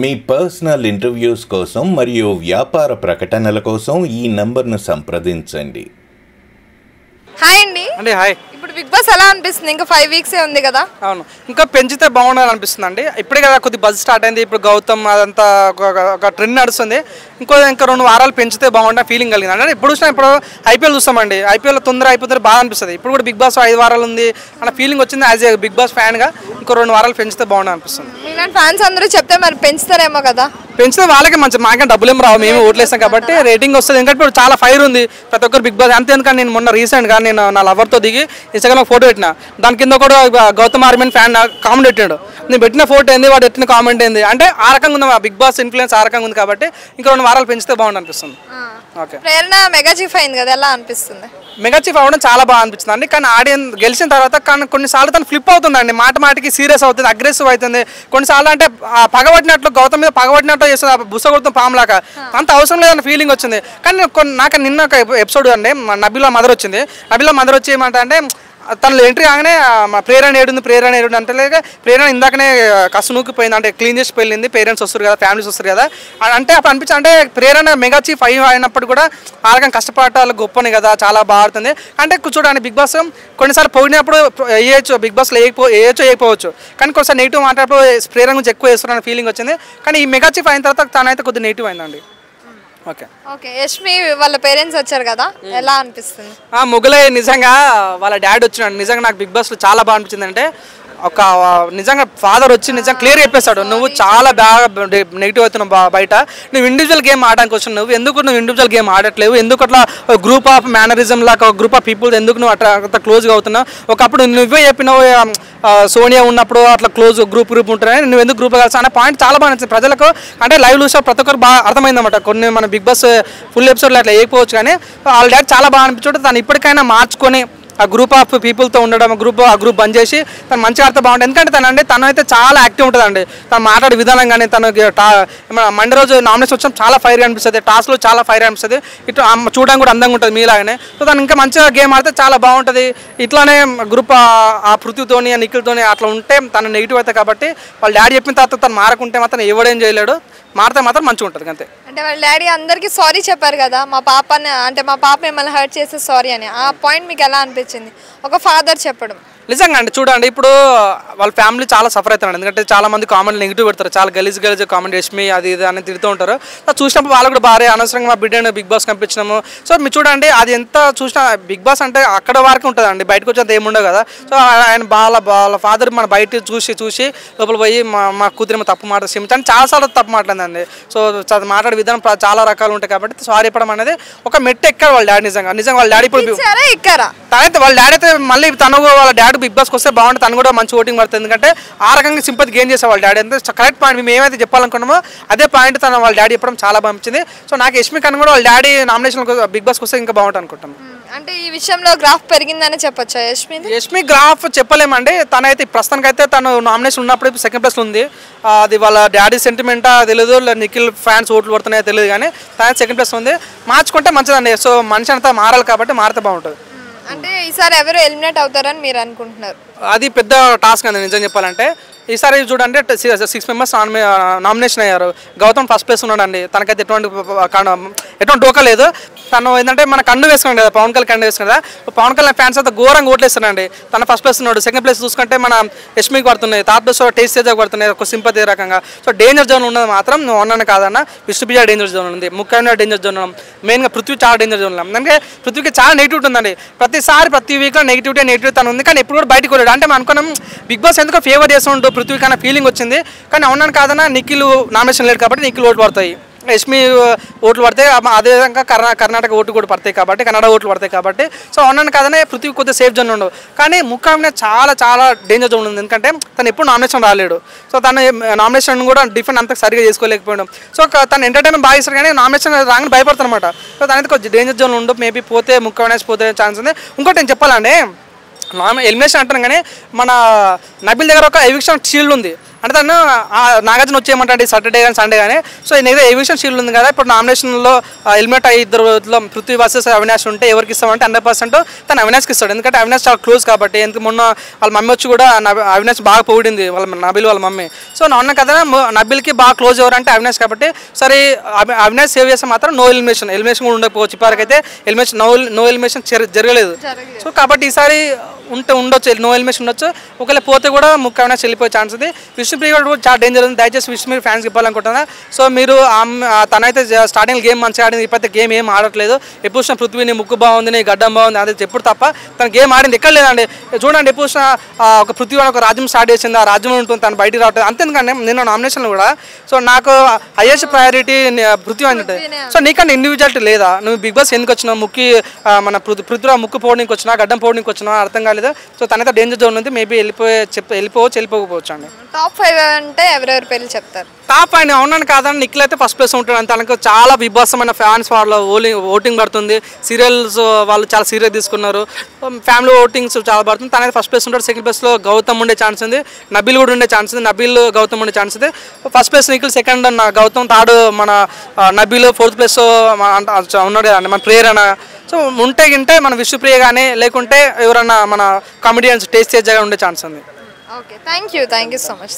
మీ personal interviews కోసం మరియు వ్యాపార ప్రకటనల కోసం ఈ నంబర్ను సంప్రదించండి. హాయ్ అండి. హాయ్. ఇప్పుడు బిగ్ బాస్ ఎలా అనిపిస్తుంది? ఇంకా 5 వీక్సే ఉంది కదా. అవును, ఇంకా పెంచితే బాగుండాలి అనిపిస్తుంది అండి. ఇప్పుడే కదా కొద్ది బజ్ స్టార్ట్ అయింది. ఇప్పుడు గౌతమ్ అదంతా ఒక ట్రెండ్ నడుస్తుంది. ఇంకా 2 వారాలు పెంచితే బాగుండే ఫీలింగ్ కలిగింది. అంటే ఇప్పుడు ఐపీఎల్ చూస్తామండి. ఐపీఎల్ తొందర అయిపోతే బాగా అనిపిస్తుంది. ఇప్పుడు కూడా బిగ్ బాస్ 5 వారాలు ఉంది అన్న ఫీలింగ్ వచ్చింది. యాజ్ ఏ బిగ్ బాస్ ఫ్యాన్గా ఇంకో 2 వారాలు పెంచితే బాగుండే అనిపిస్తుంది. మీలాంటి ఫ్యాన్స్ అందరూ చెప్తే మరి పెంచుతారేమో కదా. పెంచితే వాళ్ళకి మంచి, మాకే డబ్బులు ఏం రావు, మేము ఓట్లేస్తాం కాబట్టి రేటింగ్ వస్తుంది. ఎందుకంటే ఇప్పుడు చాలా ఫైర్ ఉంది ప్రతి ఒక్కరు బిగ్ బాస్. అంతేందుకని నేను మొన్న రీసెంట్గా నేను నా లవర్తో దిగి ఇన్స్టాగ్రామ్ ఫోటో పెట్టిన. దాని కింద కూడా గౌతమ్ ఆర్మీన్ ఫ్యాన్ కామెంట్ పెట్టాడు. నేను పెట్టిన ఫోటో ఏంది, వాడు పెట్టిన కామెంట్ ఏంది అంటే ఆ రకంగా ఉంది. బిగ్ బాస్ ఇన్ఫ్లుయెన్స్ ఆ రకంగా ఉంది కాబట్టి ఇంకా 2 వారాలు పెంచితే బాగుంది అనిపిస్తుంది. ఓకే, ప్రేరణ మెగా చీఫ్ అయింది కదా, ఎలా అనిపిస్తుంది? మెగా చీఫ్ అవ్వడం చాలా బాగా అనిపిస్తుంది అండి. కానీ ఆడియన్స్ గెలిచిన తర్వాత కానీ కొన్నిసార్లు తను ఫ్లిప్ అవుతుందండి. మాటికి సీరియస్ అవుతుంది, అగ్రెసివ్ అవుతుంది. కొన్నిసార్లు అంటే పగబట్టినట్లు గౌతమ్ మీద పగబట్టినట్లు చేస్తుంది, బుసగొడుతుంది పాములాగా. అంత అవసరం లేదన్న ఫీలింగ్ వచ్చింది. కానీ నాకు నిన్న ఒక ఎపిసోడ్ అండి, నబీలా మదర్ వచ్చింది. నబీలా మదర్ వచ్చి ఏమంటే తను ఎంట్రీ కాగానే ప్రేరణ ఏడుంది అంటే లేక ప్రేరణ ఇందాకనే కసు నూకిపోయింది, అంటే క్లీన్ చేసి వెళ్ళింది. పేరెంట్స్ వస్తారు కదా, ఫ్యామిలీస్ వస్తారు కదా అంటే అప్పుడు అనిపించింది. అంటే ప్రేరణ మెగా చీఫ్ అయినప్పుడు కూడా ఆ రకంగా కష్టపడాలి గొప్పని కదా, చాలా బాగా ఆడుతుంది. అంటే చూడండి బిగ్ బాస్ కొన్నిసార్లు పోయినప్పుడు వేయచ్చు, బిగ్ బాస్లో వేయకపోవచ్చు. కానీ కొన్నిసారి నెగిటివ్ మాట్లాడప్పుడు ప్రేరణ గురించి ఎక్కువ వేస్తున్నారని ఫీలింగ్ వచ్చింది. కానీ ఈ మెగా చీఫ్ అయిన తర్వాత తనైతే కొద్దిగా నెగిటివ్ అయిందండి. ఓకే, యష్మి వాళ్ళ పేరెంట్స్ వచ్చారు కదా, ఎలా అనిపిస్తుంది? మొగలే నిజంగా వాళ్ళ డాడీ వచ్చినాడు. నిజంగా నాకు బిగ్ బాస్లో చాలా బాగా అనిపించింది. అంటే ఒక నిజంగా ఫాదర్ వచ్చి నిజంగా క్లియర్ చెప్పేస్తాడు, నువ్వు చాలా బాగా నెగిటివ్ అవుతున్నావు బయట, నువ్వు ఇండివిజువల్ గేమ్ ఆడడానికి వచ్చావు, నువ్వు ఇండివిజువల్ గేమ్ ఆడట్లేవు, ఎందుకు అట్లా గ్రూప్ ఆఫ్ మేనరిజం లాగా ఒక గ్రూప్ ఆఫ్ పీపుల్ ఎందుకు నువ్వు అట్లా క్లోజ్గా అవుతున్నావు? ఒకప్పుడు నువ్వే చెప్పినావు సోనియా ఉన్నప్పుడు అట్లా క్లోజ్ గ్రూప్ ఉంటారని, నువ్వు ఎందుకు గ్రూప్ కలిసి అనే పాయింట్ చాలా బాగా నచ్చింది ప్రజలకు. అంటే లైవ్ చూసా ప్రతి ఒక్కరు బాగా అర్థమైందన్నమాట. కొన్ని మన బిగ్ బాస్ ఫుల్ ఎపిసోడ్లో అట్లా వేయకపోవచ్చు, కానీ వాళ్ళ డాడీ చాలా బాగా అనిపించు. తను ఇప్పటికైనా మార్చుకొని ఆ గ్రూప్ ఆఫ్ పీపుల్తో ఉండడం, ఆ గ్రూప్ బంద్ చేసి తను మంచిగా ఆడితే బాగుంటుంది. ఎందుకంటే తను అయితే చాలా యాక్టివ్ ఉంటుందండి. తను మాట్లాడే విధానం కానీ, తను మండే రోజు నామినేషన్ వచ్చాం చాలా ఫైర్ అనిపిస్తుంది, టాస్క్లో చాలా ఫైర్ అనిపిస్తుంది. ఇట్లా చూడడానికి కూడా అందంగా ఉంటుంది మీలాగానే. సో తను ఇంకా మంచిగా గేమ్ ఆడితే చాలా బాగుంటుంది. ఇట్లానే గ్రూప్ ఆ పృథ్వీతోని నిఖిల్తోని అట్లా ఉంటే తను నెగిటివ్ అవుతాయి కాబట్టి వాళ్ళ డాడీ చెప్పిన తర్వాత తను మారకుంటే మాత్రం ఎవడేం చేయలేడు, మారితే మాత్రం మంచిగా ఉంటుంది అంతే. అంటే వాళ్ళ డాడీ అందరికీ సారీ చెప్పారు కదా, మా పాప మిమ్మల్ని హర్ట్ చేస్తే సారీ అని. ఆ పాయింట్ మీకు ఎలా అనిపించింది ఒక ఫాదర్ చెప్పడం? నిజంగా అండి, చూడండి ఇప్పుడు వాళ్ళ ఫ్యామిలీ చాలా సఫర్ అవుతున్నాడు. ఎందుకంటే చాలా మంది కామెంట్ నెగిటివ్ పెడతారు, చాలా గలీజ్ కామెంట్ యష్మి అది ఇది అని తిడుతూ ఉంటారు. చూసినప్పుడు వాళ్ళు కూడా భారీ అనవసరంగా మా బిడ్డను బిగ్ బాస్ పంపించినాము. సో మీరు చూడండి అది ఎంత చూసినా బిగ్ బాస్ అంటే అక్కడ వరకు ఉంటుందండి, బయటకు వచ్చేంత ఏముండవు కదా. సో ఆయన వాళ్ళ ఫాదర్ మన బయట చూసి లోపల పోయి మా కూతురు తప్పు మాట క్షమించండి చాలాసార్లు తప్పు మాట్లాడిందండి. సో మాట్లాడే విధానం చాలా రకాలు ఉంటాయి కాబట్టి సారీ చెప్పడం అనేది ఒక మెట్టు ఎక్కారు వాళ్ళ డాడీ. నిజంగా వాళ్ళ డాడీ ఇప్పుడు తనైతే వాళ్ళ డాడీ అయితే మళ్ళీ వాళ్ళ డాడీ బిగ్ బాస్కి వస్తే బాగుంటుంది, తను కూడా మంచి ఓటింగ్ పడుతుంది. ఎందుకంటే ఆ రకంగా సింపతి గెయిన్ చేసే వాళ్ళ డాడీ అంతే కరెక్ట్ పాయింట్. మేము ఏమైతే చెప్పాలనుకున్నామో అదే పాయింట్ తన వాళ్ళ డాడీ చెప్పడం చాలా బాగా నచ్చింది. సో నాకు యష్మి కన్నా కూడా వాళ్ళ డాడీ నామినేషన్ బిగ్ బాస్కి వస్తే ఇంకా బాగుంటుంది అనుకుంటాను. అంటే ఈ విషయంలో గ్రాఫ్ పెరిగిందని చెప్పొచ్చా యష్మి గ్రాఫ్ చెప్పలేమండి. తనైతే ప్రస్తుతానికి అయితే తను నామినేషన్ ఉన్నప్పుడు సెకండ్ ప్లేస్లో ఉంది. అది వాళ్ళ డాడీ సెంటిమెంటా తెలియదు, నిఖిల్ ఫ్యాన్స్ ఓట్లు పడుతున్నాయో తెలియదు, కానీ తన సెకండ్ ప్లేస్ ఉంది. మార్చుకుంటే మంచిదండి. సో మనిషి అంతా మారాలి కాబట్టి మారితే బాగుంటుంది. అంటే ఈసారి ఎవరు ఎలిమినేట్ అవుతారని మీరు అనుకుంటున్నారు? అది పెద్ద టాస్క్ అండి నిజం చెప్పాలంటే. ఈసారి చూడండి 6 మెంబర్స్ నామినేషన్ అయ్యారు. గౌతమ్ ఫస్ట్ ప్లేస్ ఉన్నాడండి. తనకైతే ఎటువంటి డోకా లేదు. తను ఏంటంటే మన కండు వేసుకున్నాడు కదా, పవన్ కళ్యాణ్ కండు వేసుకున్నాడు కదా, పవన్ కళ్యాణ్ ఫ్యాన్స్ అయితే ఘోరంగా ఓట్లేస్తానండి. తన ఫస్ట్ ప్లేస్ ఉన్నాడు. సెకండ్ ప్లేస్ చూసుకుంటే మన యష్మికి పడుతున్నాయి, థర్డ్ ప్లేస్ టేస్ట్ తేజాకి పడుతున్నాయి, ఒక సింపతి రకంగా. సో డేంజర్ జోన్ ఉన్నది మాత్రం నువ్వు అన్నాను కాదన్న, విష్ణుప్రియ డేంజర్ జోన్ ఉంది, ముఖ్యంగా డేంజర్ జోన్ ఉన్నాం, మెయిన్గా పృథ్వీ చాలా డేంజర్ జోన్ ఉన్నాం. ఎందుకంటే పృథ్వీకి చాలా నెగిటివిటీ ఉందండి. ప్రతి వీక్లో నెగిటివిటీ తను ఉంది, కానీ ఎప్పుడు కూడా బయటకు వెళ్ళాడు. అంటే మనం అనుకున్నాం బిగ్ బాస్ ఎందుకో ఫేవర్ చేస్తుంటూ పృథ్వీ కన్నా ఫీలింగ్ వచ్చింది. కానీ అవునాను కాదన్నా నిఖిల్ నామినేషన్ లేడు కాబట్టి నిఖిల్ ఓట్లు పడతాయి, యష్మి ఓట్లు పడతాయి. అదేవిధంగా కర్ణాటక ఓట్లు కూడా పడతాయి కాబట్టి, కన్నడ ఓట్లు పడతాయి కాబట్టి. సో అవునాను కాదనే పృథ్వీ కొద్దిగా సేఫ్ జోన్ ఉండవు. కానీ ముఖ్యంగా చాలా డేంజర్ జోన్ ఉంది. ఎందుకంటే తను ఎప్పుడు నామినేషన్ రాలేడు. సో తను నామినేషన్ కూడా డిఫెండ్ అంత సరిగా చేసుకోలేకపోయాడు. సో తను ఎంటర్టైన్మెంట్ బాగా ఇస్తారు, కానీ నామినేషన్ రాగానే భయపడతారు అనమాట. సో దానికి కొంచెం డేంజర్ జోన్ ఉండవు. మేబీ పోతే ముఖ్యమైన పోతే ఛాన్స్ ఉంది. ఇంకోటి నేను చెప్పాలండి, ఎలిమినేషన్ అంటాను కానీ మన నబిల్ దగ్గర ఒక ఎవిక్షన్ షీల్డ్ ఉంది. అంటే తను నాగార్జున వచ్చేయమంటే సాటర్డే కానీ సండే కానీ. సో నేనైతే ఏవియేషన్ షీల్డ్ ఉంది కదా, ఇప్పుడు నామినేషన్లో ఎలిమినేట్ అయ్యి ఇద్దరు పృథ్వీ వర్సెస్ అవినాష్ ఉంటే ఎవరికి ఇస్తామంటే 100% తను అవినాష్కి ఇస్తాడు. ఎందుకంటే అవినాష్ చాలా క్లోజ్ కాబట్టి. ఎందుకు మొన్న వాళ్ళ మమ్మీ వచ్చి కూడా అవినాష్ బాగా పొగిడింది, వాళ్ళ నబిల్ వాళ్ళ మమ్మీ. సో నా అన్న కదా నబిల్కి బాగా క్లోజ్ ఎవరంటే అవినాష్ కాబట్టి సరే అవినాష్ సేవ్ చేస్తే మాత్రం నో ఎలిమినేషన్ కూడా ఉండకపోవచ్చు. ఇప్పటికైతే నో ఎలిమినేషన్ జరగలేదు. సో కాబట్టి ఈసారి ఉండొచ్చు, నో ఎలిమినేషన్ ఉండొచ్చు. ఒకవేళ పోతే కూడా ముఖ్యమైన వెళ్ళిపోయే ఛాన్స్ ఉంది. విష్ణుప్రియ కూడా చాలా డేంజర్ ఉంది. దయచేసి విష్ణుప్రియ ఫ్యాన్స్ ఇవ్వాలనుకుంటున్నా. సో మీరు తనైతే స్టార్టింగ్ గేమ్ మంచిగా ఆడింది, ఇప్పుడైతే గేమ్ ఏం ఆడట్లేదు. ఎప్పుడు చూసిన పృథ్వీని ముక్కు బాగుంది, నీ గడ్డం బాగుంది అది ఎప్పుడు తప్ప తన గేమ్ ఆడింది ఎక్కడ లేదండి. చూడండి ఎప్పుడు చూసిన ఒక పృథ్వీ ఒక రాజ్యం స్టార్ట్ చేసింది, ఆ రాజ్యం ఉంటుంది, తను బయటికి రావట్లేదు. అంతేందుకంటే నిన్న నామినేషన్లు కూడా సో నాకు హైయెస్ట్ ప్రయారిటీ పృథ్వీ అని ఉంటుంది. సో నీకన్నా ఇండివిజువాలిటీ లేదా? నువ్వు బిగ్ బాస్ ఎందుకు వచ్చినావు? మన పృథ్వీరావు ముక్కు పోవడానికి వచ్చినా, గడ్డం పోవడానికి వచ్చినా అర్థం కాలేదు. సో తనైతే డేంజర్ జోన్ ఉంది. మేబీ వెళ్ళిపోవచ్చు అండి. టాప్ 5 అంటే ఎవరెవరి పేర్లు చెప్తారు? టాప్ 5 అవునని కాదని నిఖిల్ అయితే ఫస్ట్ ప్లేస్ ఉంటాడు. తనకు చాలా విభాసమైన ఫ్యాన్స్ వాళ్ళ ఓటింగ్ పడుతుంది. సీరియల్స్ వాళ్ళు చాలా సీరియస్ తీసుకున్నారు. ఫ్యామిలీ ఓటింగ్స్ చాలా పడుతుంది. తనైతే ఫస్ట్ ప్లేస్ ఉంటాడు. సెకండ్ ప్లేస్లో గౌతమ్ ఉండే ఛాన్స్ ఉంది, నబిల్ కూడా ఉండే ఛాన్స్ ఉంది. నబిల్ గౌతమ్ ఉండే ఛాన్స్ ఉంది. First place Nikhil, second Gautam, third మన నబిల్, ఫోర్త్ ప్లేస్ ఉన్నాడు కదండి మన ప్రేరణ. సో ఉంటే మన విష్ణుప్రియ కానీ లేకుంటే ఎవరన్నా మన కామెడియన్స్ టేస్ట్ చేసేగా ఉండే ఛాన్స్ ఉంది. Okay, thank you so much.